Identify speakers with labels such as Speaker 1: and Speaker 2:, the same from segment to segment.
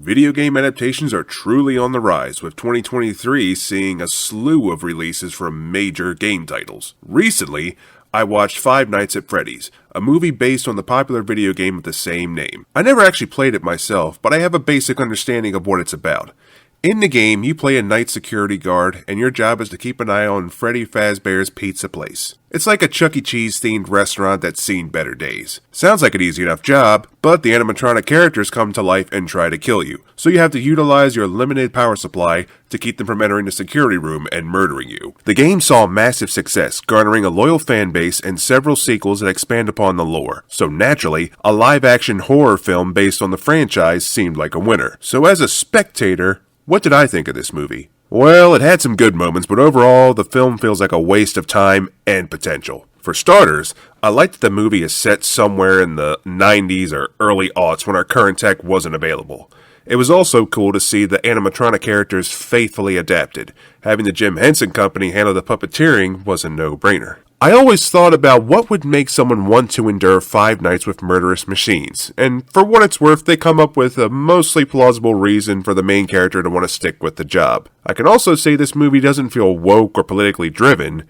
Speaker 1: Video game adaptations are truly on the rise, with 2023 seeing a slew of releases from major game titles. Recently, I watched Five Nights at Freddy's, a movie based on the popular video game with the same name. I never actually played it myself, but I have a basic understanding of what it's about. In the game, you play a night security guard, and your job is to keep an eye on Freddy Fazbear's Pizza Place. It's like a Chuck E. Cheese themed restaurant that's seen better days. Sounds like an easy enough job, but the animatronic characters come to life and try to kill you, so you have to utilize your limited power supply to keep them from entering the security room and murdering you. The game saw massive success, garnering a loyal fan base and several sequels that expand upon the lore, so naturally, a live-action horror film based on the franchise seemed like a winner. So as a spectator, what did I think of this movie? Well, it had some good moments, but overall, the film feels like a waste of time and potential. For starters, I like that the movie is set somewhere in the 90s or early aughts when our current tech wasn't available. It was also cool to see the animatronic characters faithfully adapted. Having the Jim Henson Company handle the puppeteering was a no-brainer. I always thought about what would make someone want to endure 5 nights with murderous machines, and for what it's worth, they come up with a mostly plausible reason for the main character to want to stick with the job. I can also say this movie doesn't feel woke or politically driven,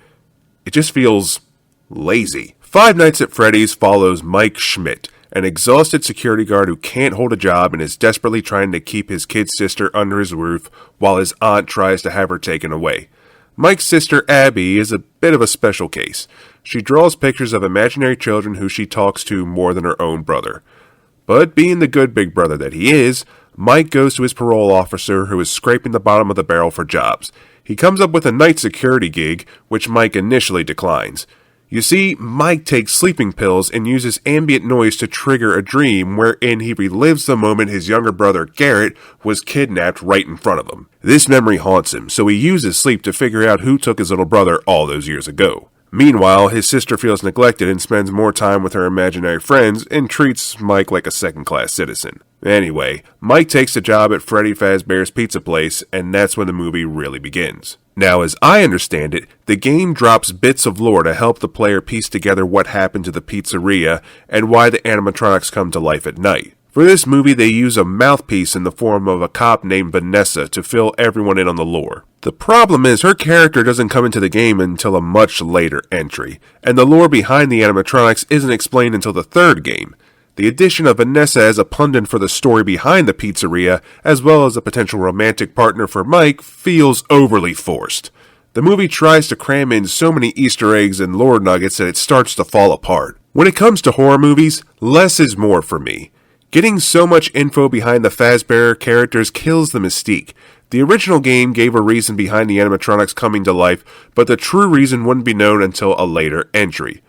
Speaker 1: it just feels lazy. Five Nights at Freddy's follows Mike Schmidt, an exhausted security guard who can't hold a job and is desperately trying to keep his kid sister under his roof while his aunt tries to have her taken away. Mike's sister, Abby, is a bit of a special case. She draws pictures of imaginary children who she talks to more than her own brother. But being the good big brother that he is, Mike goes to his parole officer who is scraping the bottom of the barrel for jobs. He comes up with a night security gig, which Mike initially declines. You see, Mike takes sleeping pills and uses ambient noise to trigger a dream wherein he relives the moment his younger brother, Garrett, was kidnapped right in front of him. This memory haunts him, so he uses sleep to figure out who took his little brother all those years ago. Meanwhile, his sister feels neglected and spends more time with her imaginary friends and treats Mike like a second-class citizen. Anyway, Mike takes the job at Freddy Fazbear's Pizza Place, and that's when the movie really begins. Now, as I understand it, the game drops bits of lore to help the player piece together what happened to the pizzeria and why the animatronics come to life at night. For this movie, they use a mouthpiece in the form of a cop named Vanessa to fill everyone in on the lore. The problem is her character doesn't come into the game until a much later entry, and the lore behind the animatronics isn't explained until the third game. The addition of Vanessa as a pundit for the story behind the pizzeria, as well as a potential romantic partner for Mike, feels overly forced. The movie tries to cram in so many Easter eggs and lore nuggets that it starts to fall apart. When it comes to horror movies, less is more for me. Getting so much info behind the Fazbear characters kills the mystique. The original game gave a reason behind the animatronics coming to life, but the true reason wouldn't be known until a later entry.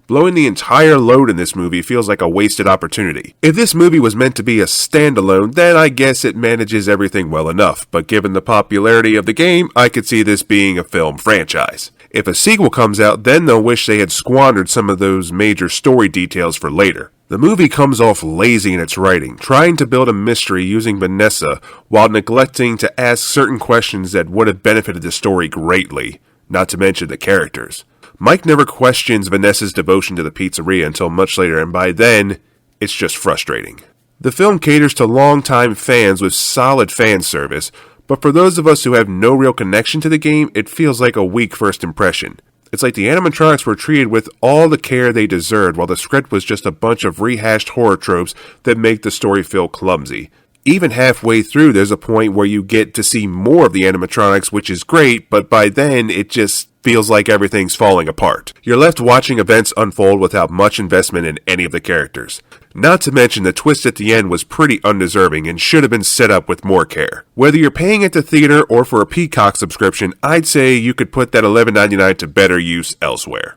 Speaker 1: Blowing the entire load in this movie feels like a wasted opportunity. If this movie was meant to be a standalone, then I guess it manages everything well enough, but given the popularity of the game, I could see this being a film franchise. If a sequel comes out, then they'll wish they had squandered some of those major story details for later. The movie comes off lazy in its writing, trying to build a mystery using Vanessa while neglecting to ask certain questions that would have benefited the story greatly, not to mention the characters. Mike never questions Vanessa's devotion to the pizzeria until much later, and by then, it's just frustrating. The film caters to longtime fans with solid fan service, but for those of us who have no real connection to the game, it feels like a weak first impression. It's like the animatronics were treated with all the care they deserved, while the script was just a bunch of rehashed horror tropes that make the story feel clumsy. Even halfway through, there's a point where you get to see more of the animatronics, which is great, but by then, it just feels like everything's falling apart. You're left watching events unfold without much investment in any of the characters. Not to mention the twist at the end was pretty undeserving and should have been set up with more care. Whether you're paying at the theater or for a Peacock subscription, I'd say you could put that $11.99 to better use elsewhere.